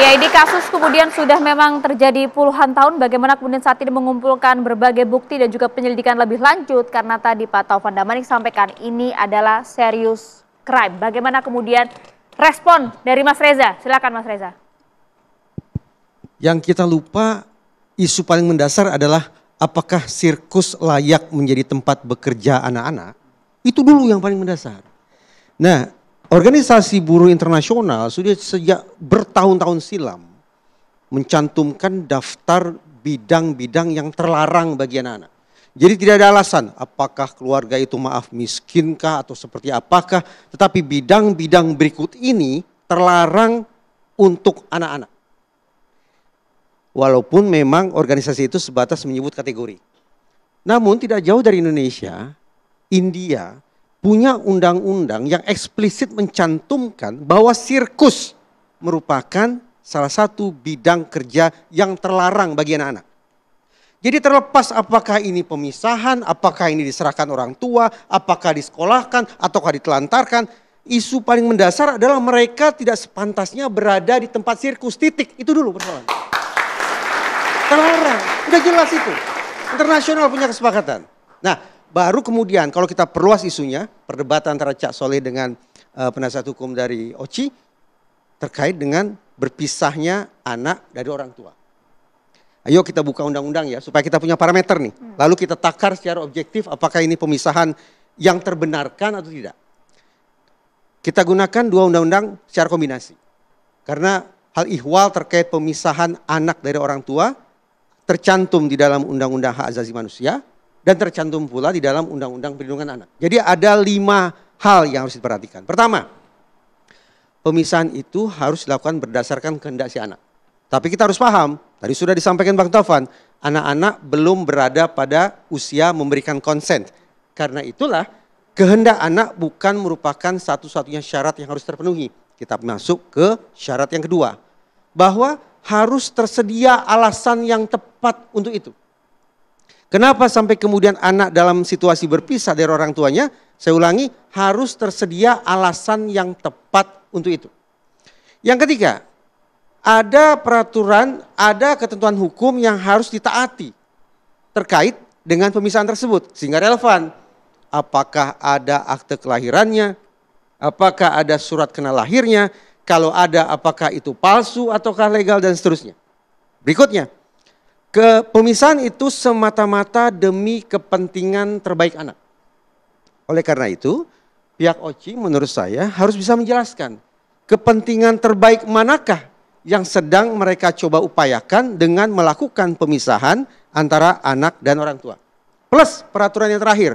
Ya, ini kasus kemudian sudah memang terjadi puluhan tahun. Bagaimana kemudian saat ini mengumpulkan berbagai bukti dan juga penyelidikan lebih lanjut. Karena tadi Pak Taufan Damanik sampaikan ini adalah serius crime. Bagaimana kemudian respon dari Mas Reza? Silakan Mas Reza. Yang kita lupa, isu paling mendasar adalah apakah sirkus layak menjadi tempat bekerja anak-anak? Itu dulu yang paling mendasar. Nah, Organisasi Buruh Internasional sudah sejak bertahun-tahun silam mencantumkan daftar bidang-bidang yang terlarang bagi anak-anak. Jadi tidak ada alasan apakah keluarga itu miskinkah atau seperti apakah, tetapi bidang-bidang berikut ini terlarang untuk anak-anak. Walaupun memang organisasi itu sebatas menyebut kategori. Namun tidak jauh dari Indonesia, India punya undang-undang yang eksplisit mencantumkan bahwa sirkus merupakan salah satu bidang kerja yang terlarang bagi anak-anak. Jadi terlepas apakah ini pemisahan, apakah ini diserahkan orang tua, apakah disekolahkan, ataukah ditelantarkan, isu paling mendasar adalah mereka tidak sepantasnya berada di tempat sirkus, titik. Itu dulu persoalan. Terlarang, udah jelas itu. Internasional punya kesepakatan. Nah, baru kemudian kalau kita perluas isunya, perdebatan antara Cak Soleh dengan penasihat hukum dari OCI terkait dengan berpisahnya anak dari orang tua. Ayo kita buka undang-undang ya supaya kita punya parameter nih. Lalu kita takar secara objektif apakah ini pemisahan yang terbenarkan atau tidak. Kita gunakan dua undang-undang secara kombinasi. Karena hal ihwal terkait pemisahan anak dari orang tua tercantum di dalam Undang-Undang Hak Asasi Manusia dan tercantum pula di dalam Undang-Undang Perlindungan Anak. Jadi ada 5 hal yang harus diperhatikan. Pertama, pemisahan itu harus dilakukan berdasarkan kehendak si anak. Tapi kita harus paham, tadi sudah disampaikan Bang Taufan, anak-anak belum berada pada usia memberikan konsen. Karena itulah kehendak anak bukan merupakan satu-satunya syarat yang harus terpenuhi. Kita masuk ke syarat yang kedua, bahwa harus tersedia alasan yang tepat untuk itu. Kenapa sampai kemudian anak dalam situasi berpisah dari orang tuanya? Saya ulangi, harus tersedia alasan yang tepat untuk itu. Yang ketiga, ada peraturan, ada ketentuan hukum yang harus ditaati terkait dengan pemisahan tersebut. Sehingga relevan, apakah ada akte kelahirannya, apakah ada surat kenal lahirnya, kalau ada apakah itu palsu ataukah legal dan seterusnya. Berikutnya. Pemisahan itu semata-mata demi kepentingan terbaik anak. Oleh karena itu, pihak OCI menurut saya harus bisa menjelaskan kepentingan terbaik manakah yang sedang mereka coba upayakan dengan melakukan pemisahan antara anak dan orang tua. Plus peraturan yang terakhir,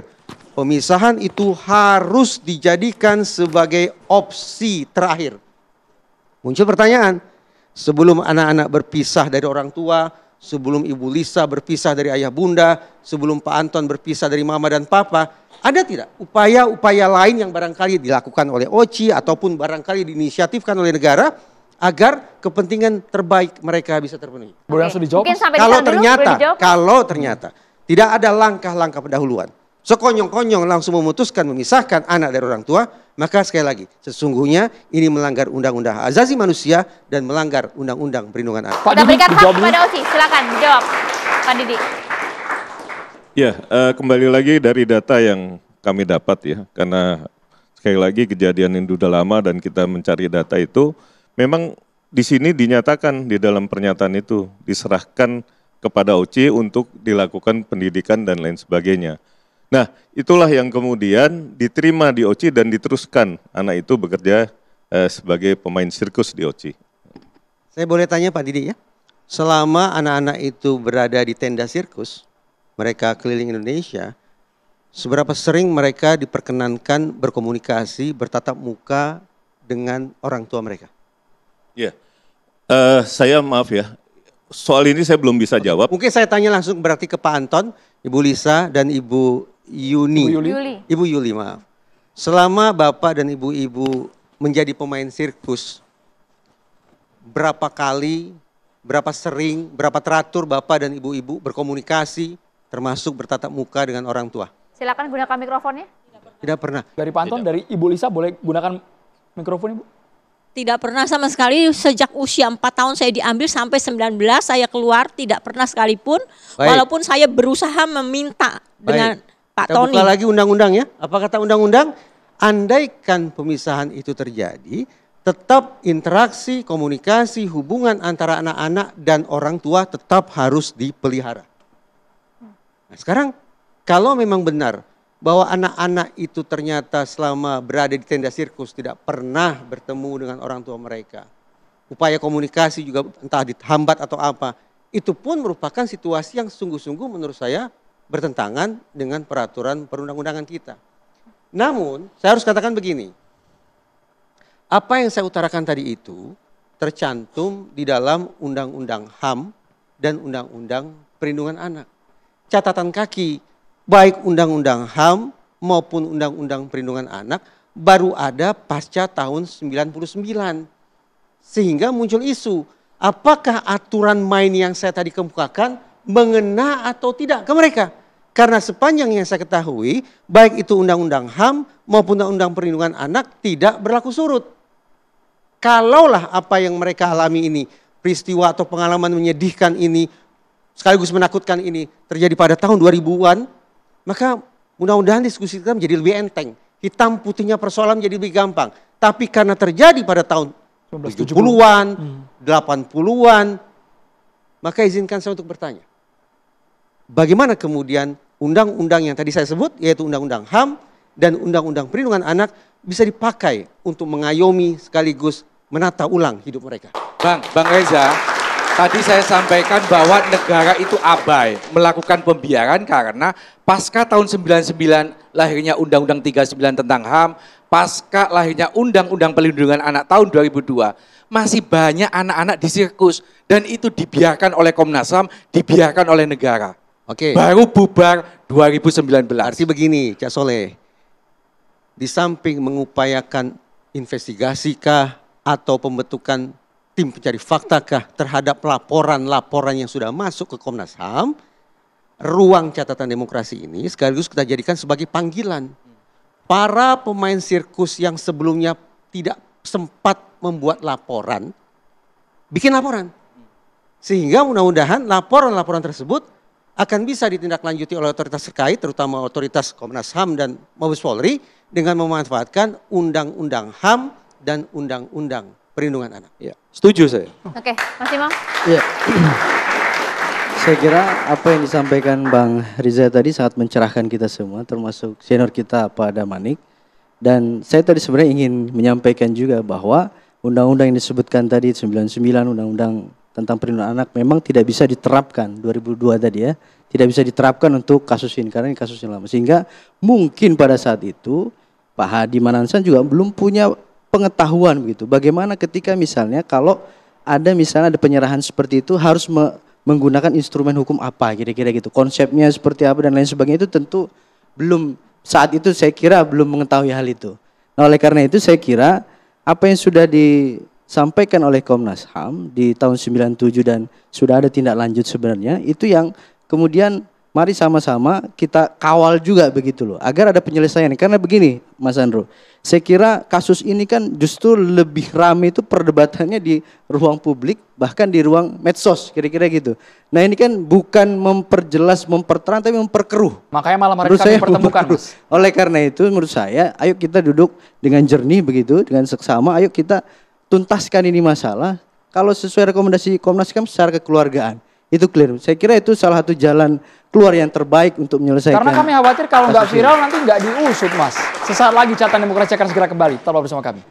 pemisahan itu harus dijadikan sebagai opsi terakhir. Muncul pertanyaan, sebelum anak-anak berpisah dari orang tua, sebelum Ibu Lisa berpisah dari ayah bunda, sebelum Pak Anton berpisah dari mama dan papa, ada tidak upaya-upaya lain yang barangkali dilakukan oleh OCI ataupun barangkali diinisiatifkan oleh negara agar kepentingan terbaik mereka bisa terpenuhi? Boleh langsung dijawab? Kalau ternyata tidak ada langkah-langkah pendahuluan, sekonyong-konyong langsung memutuskan memisahkan anak dari orang tua, maka sekali lagi sesungguhnya ini melanggar Undang-Undang Hak Asasi Manusia dan melanggar Undang-Undang Perlindungan Anak. Pak Didi, berikan hak kepada OCI, silakan dijawab Pak Didi. Ya, kembali lagi dari data yang kami dapat ya, karena sekali lagi kejadian ini sudah lama dan kita mencari data itu, memang di sini dinyatakan di dalam pernyataan itu diserahkan kepada OCI untuk dilakukan pendidikan dan lain sebagainya. Nah, itulah yang kemudian diterima di OCI dan diteruskan anak itu bekerja sebagai pemain sirkus di OCI. Saya boleh tanya Pak Didi ya, selama anak-anak itu berada di tenda sirkus, mereka keliling Indonesia, seberapa sering mereka diperkenankan berkomunikasi, bertatap muka dengan orang tua mereka? Ya, saya maaf ya, soal ini saya belum bisa jawab. Mungkin saya tanya langsung berarti ke Pak Anton, Ibu Lisa dan Ibu Yuni. Ibu Yuli, maaf. Selama Bapak dan Ibu-ibu menjadi pemain sirkus, berapa kali, berapa sering, berapa teratur Bapak dan Ibu-ibu berkomunikasi, termasuk bertatap muka dengan orang tua? Silakan gunakan mikrofonnya. Tidak pernah. Dari Pak Anton, dari Ibu Lisa boleh gunakan mikrofon Ibu? Tidak pernah sama sekali. Sejak usia 4 tahun saya diambil sampai 19 saya keluar, tidak pernah sekalipun. Baik. Walaupun saya berusaha meminta dengan Pak Kita Tony. buka lagi undang-undang ya. Apa kata undang-undang? Andaikan pemisahan itu terjadi, tetap interaksi, komunikasi, hubungan antara anak-anak dan orang tua tetap harus dipelihara. Nah sekarang kalau memang benar bahwa anak-anak itu ternyata selama berada di tenda sirkus tidak pernah bertemu dengan orang tua mereka. Upaya komunikasi juga entah dihambat atau apa. Itu pun merupakan situasi yang sungguh-sungguh menurut saya bertentangan dengan peraturan perundang-undangan kita. Namun saya harus katakan begini. Apa yang saya utarakan tadi itu tercantum di dalam Undang-Undang HAM dan Undang-Undang Perlindungan Anak. Catatan kaki, baik Undang-Undang HAM maupun Undang-Undang Perlindungan Anak baru ada pasca tahun 99. Sehingga muncul isu, apakah aturan main yang saya tadi kemukakan mengena atau tidak ke mereka? Karena sepanjang yang saya ketahui, baik itu Undang-Undang HAM maupun Undang-Undang Perlindungan Anak tidak berlaku surut. Kalaulah apa yang mereka alami ini, peristiwa atau pengalaman menyedihkan ini, sekaligus menakutkan ini terjadi pada tahun 2000-an, maka mudah-mudahan diskusi kita menjadi lebih enteng. Hitam putihnya persoalan menjadi lebih gampang. Tapi karena terjadi pada tahun 70-an, 80-an, maka izinkan saya untuk bertanya. Bagaimana kemudian undang-undang yang tadi saya sebut, yaitu Undang-Undang HAM dan Undang-Undang Perlindungan Anak bisa dipakai untuk mengayomi sekaligus menata ulang hidup mereka. Bang Reza, tadi saya sampaikan bahwa negara itu abai melakukan pembiaran karena pasca tahun 99 lahirnya Undang-Undang 39 tentang HAM, pasca lahirnya Undang-Undang Perlindungan Anak tahun 2002, masih banyak anak-anak di sirkus dan itu dibiarkan oleh Komnas HAM, dibiarkan oleh negara. Oke. Baru bubar 2019. Arti begini, Cak Soleh. Di samping mengupayakan investigasikah atau pembentukan tim pencari faktakah terhadap laporan-laporan yang sudah masuk ke Komnas HAM, ruang catatan demokrasi ini sekaligus kita jadikan sebagai panggilan. Para pemain sirkus yang sebelumnya tidak sempat membuat laporan, bikin laporan. Sehingga mudah-mudahan laporan-laporan tersebut akan bisa ditindaklanjuti oleh otoritas terkait, terutama otoritas Komnas HAM dan Mabes Polri, dengan memanfaatkan Undang-Undang HAM dan Undang-Undang Perlindungan Anak. Ya, setuju saya. Oke, Mas Imam. Ya. Saya kira apa yang disampaikan Bang Riza tadi sangat mencerahkan kita semua, termasuk senior kita Pak Damanik. Dan saya tadi sebenarnya ingin menyampaikan juga bahwa undang-undang yang disebutkan tadi 99, undang-undang tentang perlindungan anak memang tidak bisa diterapkan 2002 tadi ya, tidak bisa diterapkan untuk kasus ini karena ini kasus yang lama. Sehingga mungkin pada saat itu Pak Hadi Manansan juga belum punya pengetahuan begitu. Bagaimana ketika misalnya kalau ada misalnya ada penyerahan seperti itu harus menggunakan instrumen hukum apa kira-kira gitu. Konsepnya seperti apa dan lain sebagainya itu tentu belum saat itu saya kira belum mengetahui hal itu. Nah, oleh karena itu saya kira apa yang sudah disampaikan oleh Komnas HAM di tahun 97 dan sudah ada tindak lanjut sebenarnya itu yang kemudian mari sama-sama kita kawal juga begitu loh agar ada penyelesaian. Karena begini Mas Andro, saya kira kasus ini kan justru lebih ramai itu perdebatannya di ruang publik bahkan di ruang medsos kira-kira gitu. Nah ini kan bukan memperjelas, memperterang tapi memperkeruh. Makanya malam hari kami pertemukan Mas. Oleh karena itu menurut saya ayo kita duduk dengan jernih begitu, dengan seksama, ayo kita tuntaskan ini masalah. Kalau sesuai rekomendasi Komnas HAM secara kekeluargaan itu clear. Saya kira itu salah satu jalan keluar yang terbaik untuk menyelesaikan. Karena kami khawatir kalau nggak viral nanti nggak diusut Mas. Sesaat lagi catatan demokrasi akan segera kembali. Tetaplah bersama kami.